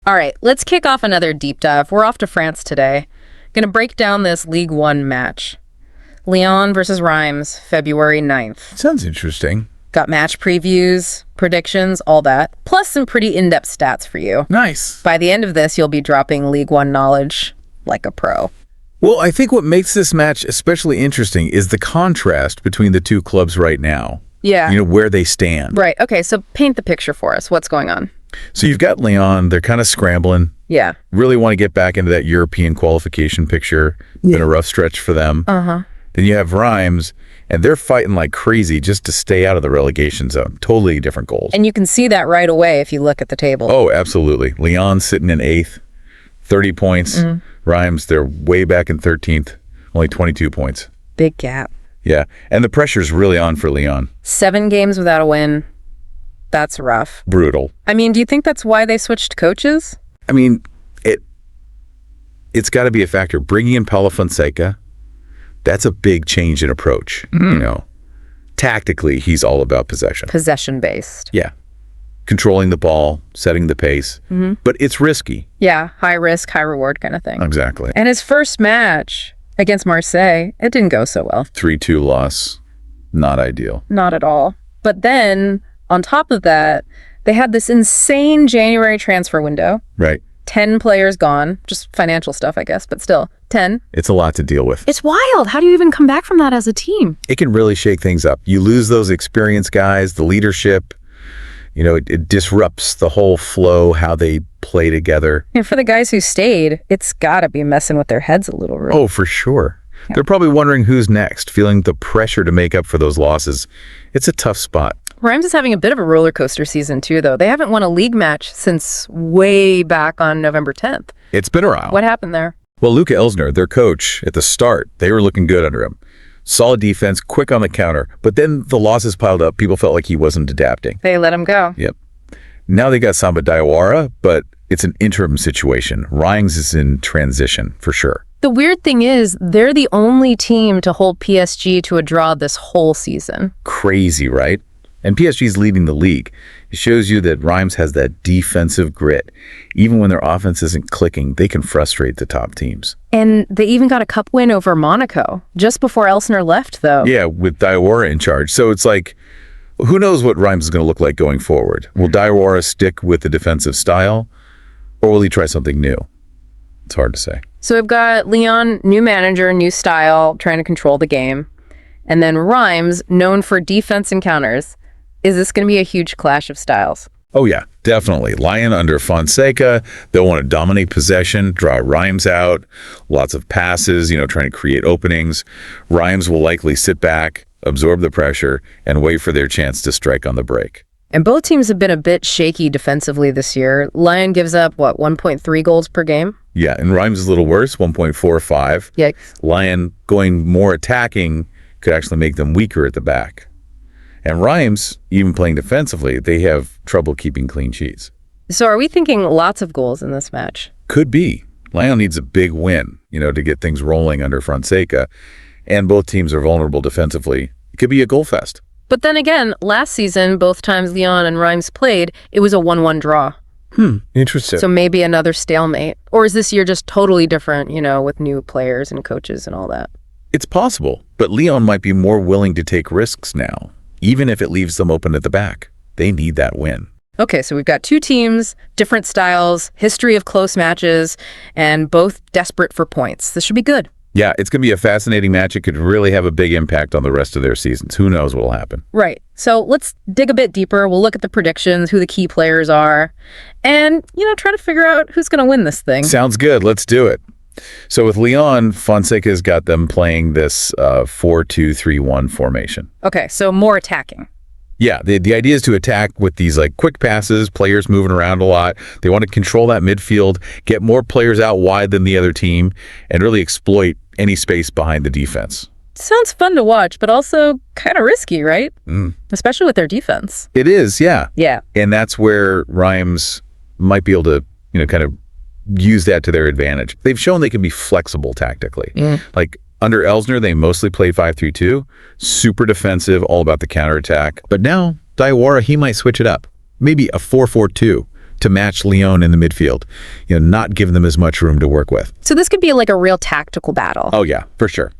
All right, let's kick off another deep dive. We're off to France today. Going to break down this Ligue 1 match. Lyon versus Reims, February 9th. Sounds interesting. Got match previews, predictions, all that, plus some pretty in-depth stats for you. Nice. By the end of this, you'll be dropping Ligue 1 knowledge like a pro. Well, I think what makes this match especially interesting is the contrast between the two clubs right now. Yeah. You know, where they stand. Right. Okay, so paint the picture for us. What's going on? So you've got Lyon. They're kind of scrambling. Yeah. Really want to get back into that European qualification picture. Been a rough stretch for them. Uh-huh. Then you have Reims, and they're fighting like crazy just to stay out of the relegation zone. Totally different goals. And you can see that right away if you look at the table. Oh, absolutely. Lyon sitting in 8th, 30 points. Reims, they're way back in 13th, only 22 points. Big gap. Yeah, and the pressure's really on for Lyon. 7 games without a win. That's rough. Brutal. I mean, do you think that's why they switched coaches? I mean, it's got to be a factor. Bringing in Paulo Fonseca, that's a big change in approach. You know, tactically, he's all about possession. Possession-based. Yeah. Controlling the ball, setting the pace. But it's risky. Yeah, high risk, high reward kind of thing. Exactly. And his first match against Marseille, it didn't go so well. 3-2 loss. Not ideal. Not at all. But then, on top of that, they had this insane January transfer window. Right. 10 players gone. Just financial stuff, I guess, but still, 10. It's a lot to deal with. It's wild. How do you even come back from that as a team? It can really shake things up. You lose those experienced guys, the leadership. You know, it disrupts the whole flow, how they play together. And for the guys who stayed, it's got to be messing with their heads a little bit. Oh, for sure. Yeah. They're probably wondering who's next, feeling the pressure to make up for those losses. It's a tough spot. Reims is having a bit of a roller coaster season, too, though. They haven't won a league match since way back on November 10th. It's been a while. What happened there? Well, Luca Elsner, their coach, at the start, they were looking good under him. Solid defense, quick on the counter. But then the losses piled up. People felt like he wasn't adapting. They let him go. Yep. Now they got Samba Diawara, but it's an interim situation. Reims is in transition, for sure. The weird thing is, they're the only team to hold PSG to a draw this whole season. Crazy, right? And PSG's leading the league. It shows you that Reims has that defensive grit. Even when their offense isn't clicking, they can frustrate the top teams. And they even got a cup win over Monaco, just before Elsner left, though. Yeah, with Diawara in charge. So it's like, who knows what Reims is going to look like going forward? Will Diawara stick with the defensive style, or will he try something new? It's hard to say. So we've got Lyon, new manager, new style, trying to control the game. And then Reims, known for defense and counters. Is this going to be a huge clash of styles? Oh, yeah, definitely. Lyon under Fonseca, they'll want to dominate possession, draw Reims out, lots of passes, trying to create openings. Reims will likely sit back, absorb the pressure, and wait for their chance to strike on the break. And both teams have been a bit shaky defensively this year. Lyon gives up, 1.3 goals per game? Yeah, and Reims is a little worse, 1.45. Yikes. Lyon going more attacking could actually make them weaker at the back. And Reims, even playing defensively, they have trouble keeping clean sheets. So are we thinking lots of goals in this match? Could be. Lyon needs a big win, to get things rolling under Fonseca. And both teams are vulnerable defensively. It could be a goal fest. But then again, last season, both times Lyon and Reims played, it was a 1-1 draw. Interesting. So maybe another stalemate. Or is this year just totally different, with new players and coaches and all that? It's possible, but Lyon might be more willing to take risks now, even if it leaves them open at the back. They need that win. Okay, so we've got two teams, different styles, history of close matches, and both desperate for points. This should be good. Yeah, it's going to be a fascinating match. It could really have a big impact on the rest of their seasons. Who knows what will happen? Right. So let's dig a bit deeper. We'll look at the predictions, who the key players are, and, try to figure out who's going to win this thing. Sounds good. Let's do it. So with Lyon, Fonseca's got them playing this 4-2-3-1 formation. Okay, so more attacking. Yeah, the idea is to attack with these quick passes, players moving around a lot. They want to control that midfield, get more players out wide than the other team, and really exploit any space behind the defense. Sounds fun to watch, but also kind of risky, right? Especially with their defense. It is, yeah. Yeah. And that's where Reims might be able to, kind of use that to their advantage. They've shown they can be flexible tactically. Under Elsner, they mostly played 5-3-2, super defensive, all about the counterattack. But now, Diawara, he might switch it up. Maybe a 4-4-2, to match Lyon in the midfield, not giving them as much room to work with. So this could be like a real tactical battle. Oh yeah, for sure.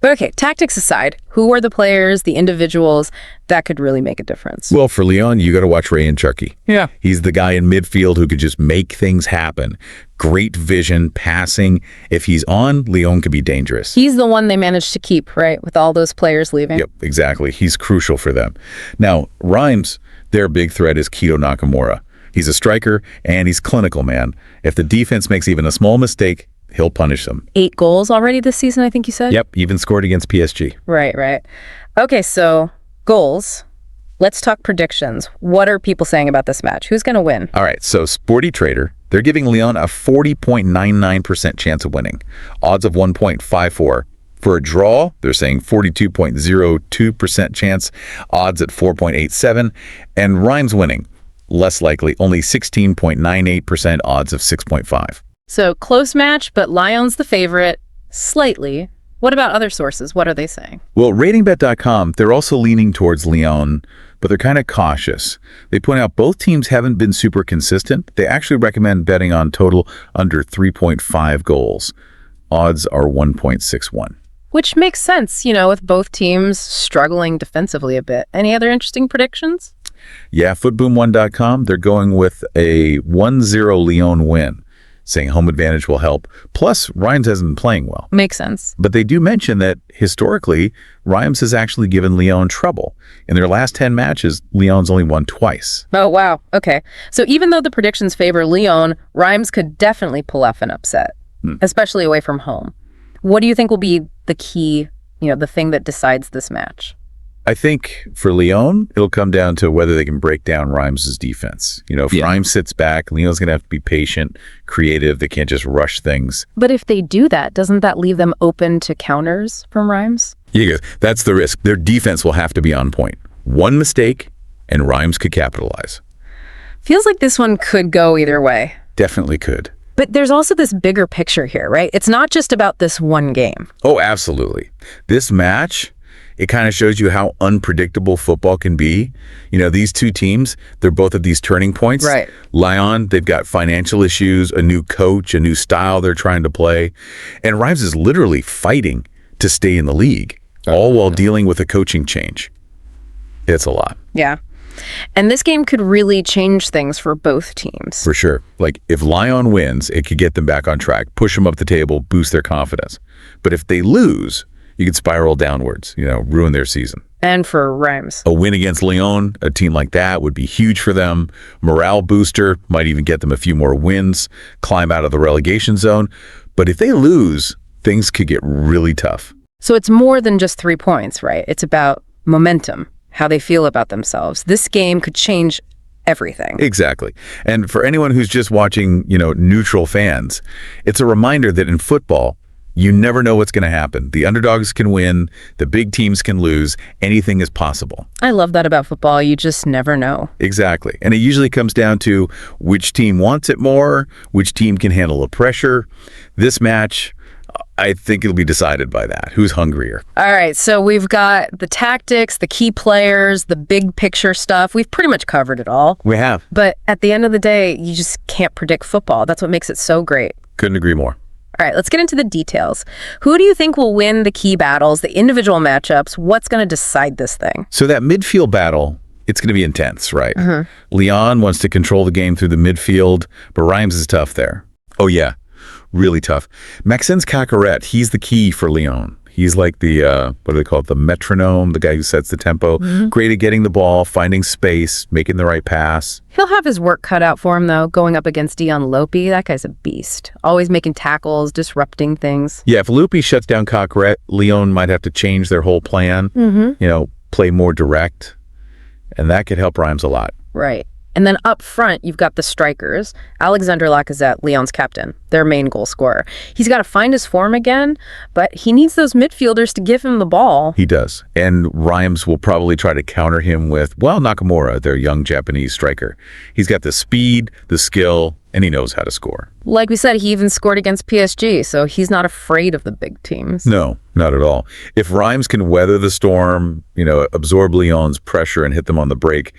But okay, tactics aside, who are the players, the individuals that could really make a difference? Well, for Lyon, you got to watch Ray and Chucky. Yeah. He's the guy in midfield who could just make things happen. Great vision, passing. If he's on, Lyon could be dangerous. He's the one they managed to keep, right, with all those players leaving? Yep, exactly. He's crucial for them. Now, Reims, their big threat is Kito Nakamura. He's a striker, and he's clinical, man. If the defense makes even a small mistake, he'll punish them. 8 goals already this season, I think you said? Yep, even scored against PSG. Right. Okay, so goals. Let's talk predictions. What are people saying about this match? Who's going to win? All right, so Sporty Trader, they're giving Lyon a 40.99% chance of winning. Odds of 1.54. For a draw, they're saying 42.02% chance. Odds at 4.87. And Reims winning, less likely, only 16.98%. Odds of 6.5. So close match, but Lyon's the favorite, slightly. What about other sources? What are they saying? Well, ratingbet.com, they're also leaning towards Lyon, but they're kind of cautious. They point out both teams haven't been super consistent. They actually recommend betting on total under 3.5 goals. Odds are 1.61. Which makes sense, with both teams struggling defensively a bit. Any other interesting predictions? Yeah, footboom1.com, they're going with a 1-0 Lyon win, saying home advantage will help. Plus, Reims hasn't been playing well. Makes sense. But they do mention that historically, Reims has actually given Lyon trouble. In their last 10 matches, Lyon's only won twice. Oh, wow. Okay. So even though the predictions favor Lyon, Reims could definitely pull off an upset, especially away from home. What do you think will be the key, the thing that decides this match? I think for Lyon, it'll come down to whether they can break down Reims' defense. If Reims sits back, Lyon's going to have to be patient, creative. They can't just rush things. But if they do that, doesn't that leave them open to counters from Reims? Yeah, that's the risk. Their defense will have to be on point. One mistake, and Reims could capitalize. Feels like this one could go either way. Definitely could. But there's also this bigger picture here, right? It's not just about this one game. Oh, absolutely. This match, it kind of shows you how unpredictable football can be. These two teams, they're both at these turning points. Right. Lyon, they've got financial issues, a new coach, a new style they're trying to play. And Reims is literally fighting to stay in the league, all while dealing with a coaching change. It's a lot. Yeah. And this game could really change things for both teams. For sure. Like, if Lyon wins, it could get them back on track, push them up the table, boost their confidence. But if they lose, you could spiral downwards, ruin their season. And for Reims. A win against Lyon, a team like that, would be huge for them. Morale booster, might even get them a few more wins, climb out of the relegation zone. But if they lose, things could get really tough. So it's more than just 3 points, right? It's about momentum, how they feel about themselves. This game could change everything. Exactly. And for anyone who's just watching, neutral fans, it's a reminder that in football, you never know what's going to happen. The underdogs can win, the big teams can lose, anything is possible. I love that about football. You just never know. Exactly. And it usually comes down to which team wants it more, which team can handle the pressure. This match, I think it'll be decided by that. Who's hungrier? All right, so we've got the tactics, the key players, the big picture stuff. We've pretty much covered it all. We have. But at the end of the day, you just can't predict football. That's what makes it so great. Couldn't agree more. All right, let's get into the details. Who do you think will win the key battles, the individual matchups? What's going to decide this thing? So that midfield battle, it's going to be intense, right? Lyon wants to control the game through the midfield, but Reims is tough there. Oh, yeah. Really tough. Maxence Cacaret, he's the key for Lyon. He's like the, what do they call it, the metronome, the guy who sets the tempo. Great at getting the ball, finding space, making the right pass. He'll have his work cut out for him, though, going up against Dion Lopi. That guy's a beast. Always making tackles, disrupting things. Yeah, if Lopi shuts down Cacaret, Lyon might have to change their whole plan, play more direct, and that could help Reims a lot. Right. And then up front, you've got the strikers. Alexandre Lacazette, Lyon's captain, their main goal scorer. He's got to find his form again, but he needs those midfielders to give him the ball. He does. And Reims will probably try to counter him with, Nakamura, their young Japanese striker. He's got the speed, the skill, and he knows how to score. Like we said, he even scored against PSG, so he's not afraid of the big teams. No, not at all. If Reims can weather the storm, absorb Lyon's pressure and hit them on the break,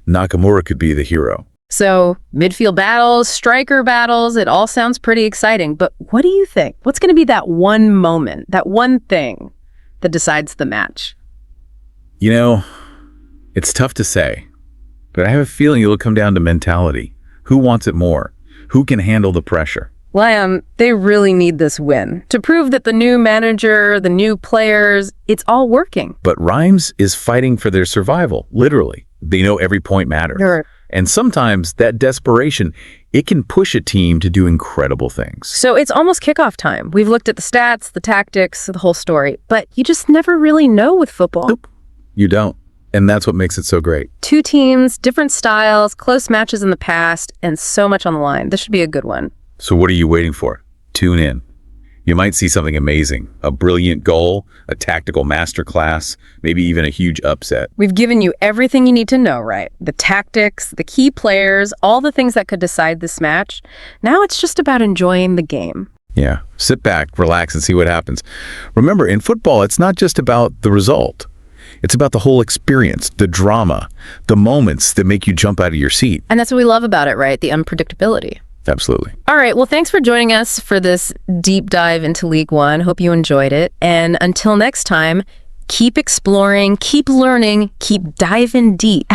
Nakamura could be the hero. So midfield battles, striker battles, it all sounds pretty exciting. But what do you think? What's going to be that one moment, that one thing that decides the match? You know, it's tough to say, but I have a feeling it'll come down to mentality. Who wants it more? Who can handle the pressure? Lyon, they really need this win to prove that the new manager, the new players, it's all working. But Reims is fighting for their survival, literally. They know every point matters. Sure. And sometimes that desperation, it can push a team to do incredible things. So it's almost kickoff time. We've looked at the stats, the tactics, the whole story, but you just never really know with football. Nope, you don't. And that's what makes it so great. Two teams, different styles, close matches in the past, and so much on the line. This should be a good one. So what are you waiting for? Tune in. You might see something amazing, a brilliant goal, a tactical masterclass, maybe even a huge upset. We've given you everything you need to know, right? The tactics, the key players, all the things that could decide this match. Now it's just about enjoying the game. Yeah, sit back, relax, and see what happens. Remember, in football, it's not just about the result. It's about the whole experience, the drama, the moments that make you jump out of your seat. And that's what we love about it, right? The unpredictability. Absolutely. All right. Well, thanks for joining us for this deep dive into League One. Hope you enjoyed it. And until next time, keep exploring, keep learning, keep diving deep.